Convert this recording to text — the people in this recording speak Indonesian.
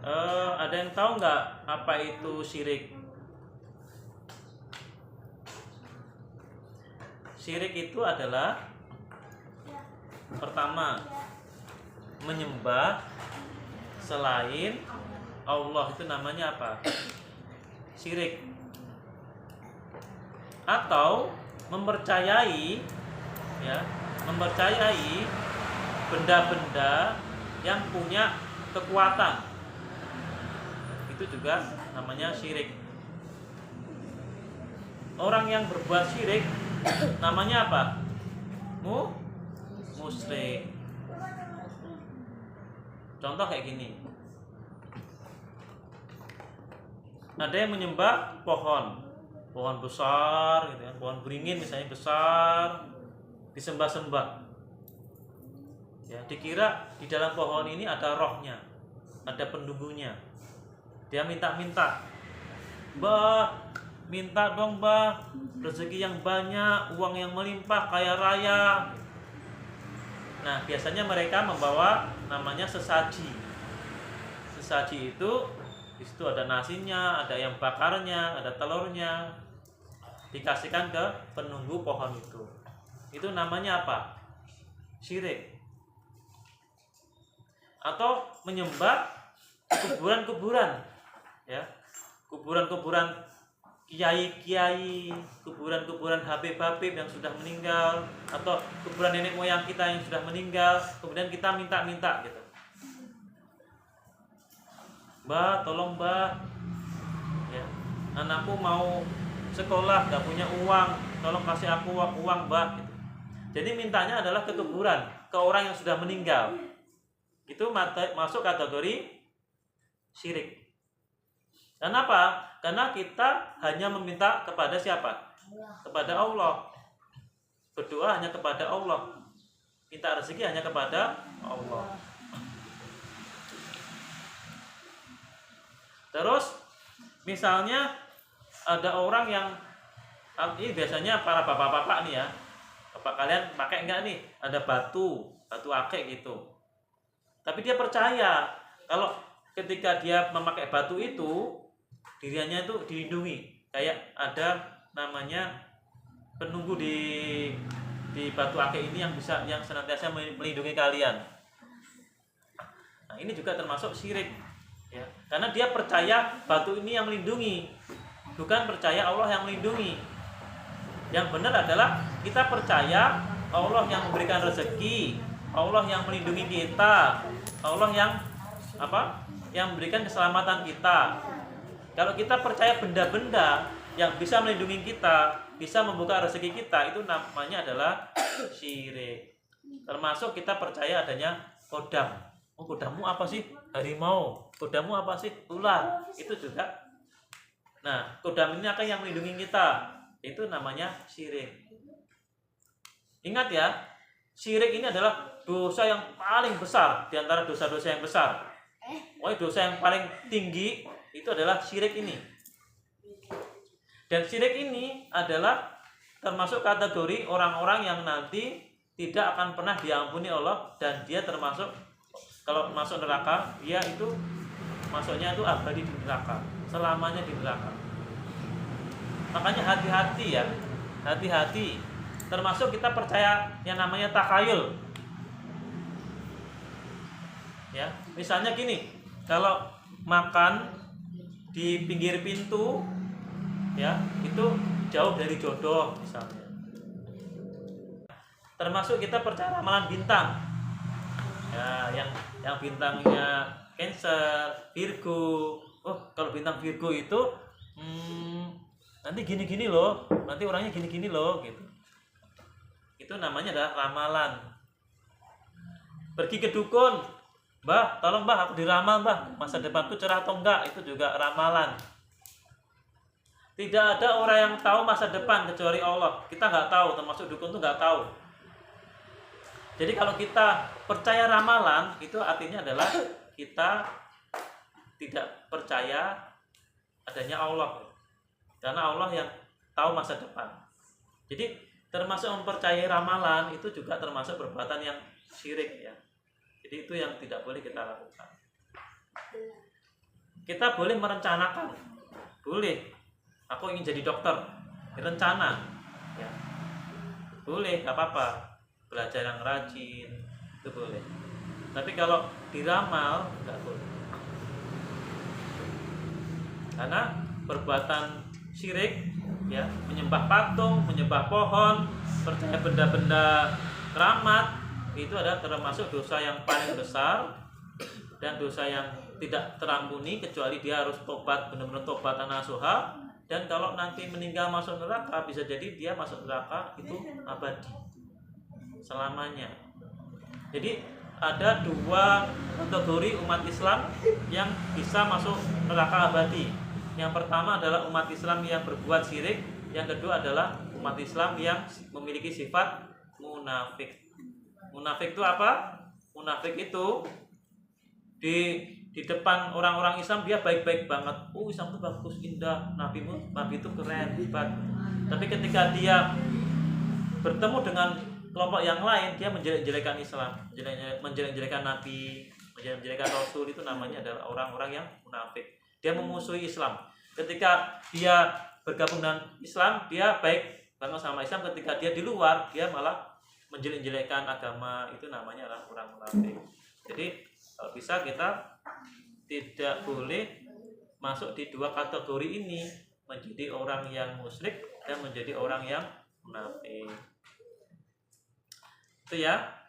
Ada yang tahu nggak apa itu syirik? Syirik itu adalah pertama menyembah selain Allah, itu namanya apa? Syirik. Atau mempercayai, ya, mempercayai benda-benda yang punya kekuatan, itu juga namanya syirik. Orang yang berbuat syirik namanya apa? Musyrik. Contoh kayak gini. Ada yang menyembah pohon besar gitu kan, pohon beringin misalnya besar, disembah-sembah. Ya, dikira di dalam pohon ini ada rohnya, ada penunggunya. Dia minta-minta, "Mbah, minta dong mbah, rezeki yang banyak, uang yang melimpah, kaya raya." Nah, biasanya mereka membawa namanya sesaji. Sesaji itu di situ ada nasinya, ada ayam bakarnya, ada telurnya, dikasihkan ke penunggu pohon itu. Itu namanya apa? Syirik. Atau menyembah kuburan-kuburan, ya, kuburan-kuburan kiai-kiai, kuburan-kuburan habib-habib yang sudah meninggal, atau kuburan nenek moyang kita yang sudah meninggal, kemudian kita minta-minta gitu. "Mbah, tolong mbah, ya, anakku mau sekolah, gak punya uang, tolong kasih aku uang mbah," gitu. Jadi mintanya adalah ke kuburan, ke orang yang sudah meninggal. Itu masuk kategori syirik. Kenapa? Karena kita hanya meminta kepada siapa? Kepada Allah. Berdoa hanya kepada Allah. Minta rezeki hanya kepada Allah. Terus misalnya ada orang yang, ini biasanya para bapak-bapak nih ya, bapak kalian pakai enggak nih, ada batu akik gitu. Tapi dia percaya kalau ketika dia memakai batu itu, dirinya itu dilindungi. Kayak ada namanya penunggu di batu akik ini yang senantiasa melindungi kalian. Nah, ini juga termasuk syirik, ya. Karena dia percaya batu ini yang melindungi, bukan percaya Allah yang melindungi. Yang benar adalah kita percaya Allah yang memberikan rezeki, Allah yang melindungi kita, Allah yang yang memberikan keselamatan kita. Kalau kita percaya benda-benda yang bisa melindungi kita, bisa membuka rezeki kita, itu namanya adalah syirik. Termasuk kita percaya adanya kodam. Oh, kodammu apa sih? Harimau. Kodammu apa sih? Ular. Itu juga. Nah, kodam ini akan yang melindungi kita. Itu namanya syirik. Ingat ya, syirik ini adalah dosa yang paling besar di antara dosa-dosa yang besar. Dosa yang paling tinggi itu adalah syirik ini. Dan syirik ini adalah termasuk kategori orang-orang yang nanti tidak akan pernah diampuni Allah, dan dia termasuk, kalau masuk neraka, dia itu masuknya itu abadi di neraka, selamanya di neraka. Makanya hati-hati ya, hati-hati. Termasuk kita percaya yang namanya takhayul. Ya, misalnya gini, kalau makan di pinggir pintu, ya, itu jauh dari jodoh misalnya. Termasuk kita percaya ramalan bintang, ya, yang bintangnya Cancer, Virgo. Oh, kalau bintang Virgo itu nanti gini-gini loh, nanti orangnya gini-gini loh gitu. Itu namanya adalah ramalan. Pergi ke dukun, "Mbah, tolong mbah, aku diramal mbah, masa depanku cerah atau enggak," itu juga ramalan. Tidak ada orang yang tahu masa depan kecuali Allah. Kita nggak tahu, termasuk dukun itu nggak tahu. Jadi kalau kita percaya ramalan, itu artinya adalah kita tidak percaya adanya Allah. Karena Allah yang tahu masa depan. Jadi termasuk mempercayai ramalan itu juga termasuk perbuatan yang syirik, ya. Jadi itu yang tidak boleh kita lakukan. kita boleh merencanakan, boleh. Aku ingin jadi dokter, rencana, ya boleh, nggak apa-apa. Belajar yang rajin itu boleh. Tapi kalau diramal nggak boleh. Karena perbuatan syirik, ya menyembah patung, menyembah pohon, percaya benda-benda keramat, itu adalah termasuk dosa yang paling besar dan dosa yang tidak terampuni kecuali dia harus tobat, benar-benar tobat nasuha. Dan kalau nanti meninggal masuk neraka, bisa jadi dia masuk neraka itu abadi selamanya. Jadi ada dua kategori umat Islam yang bisa masuk neraka abadi. Yang pertama adalah umat Islam yang berbuat syirik. Yang kedua adalah umat Islam yang memiliki sifat munafik. Munafik itu apa? Munafik itu di depan orang-orang Islam dia baik-baik banget. Oh, Islam itu bagus, indah, Nabi itu keren, hebat. Tapi ketika dia bertemu dengan kelompok yang lain, dia menjelek-jelekan Islam, menjelek-jelekan Nabi, menjelek-jelekan Rasul. Itu namanya adalah orang-orang yang munafik. Dia memusuhi Islam. Ketika dia bergabung dengan Islam, dia baik banget sama Islam. Ketika dia di luar, dia malah menjelek-jelekan agama. Itu namanya adalah orang munafik. Jadi kalau bisa kita tidak boleh masuk di dua kategori ini, menjadi orang yang musyrik dan menjadi orang yang munafik. Itu ya.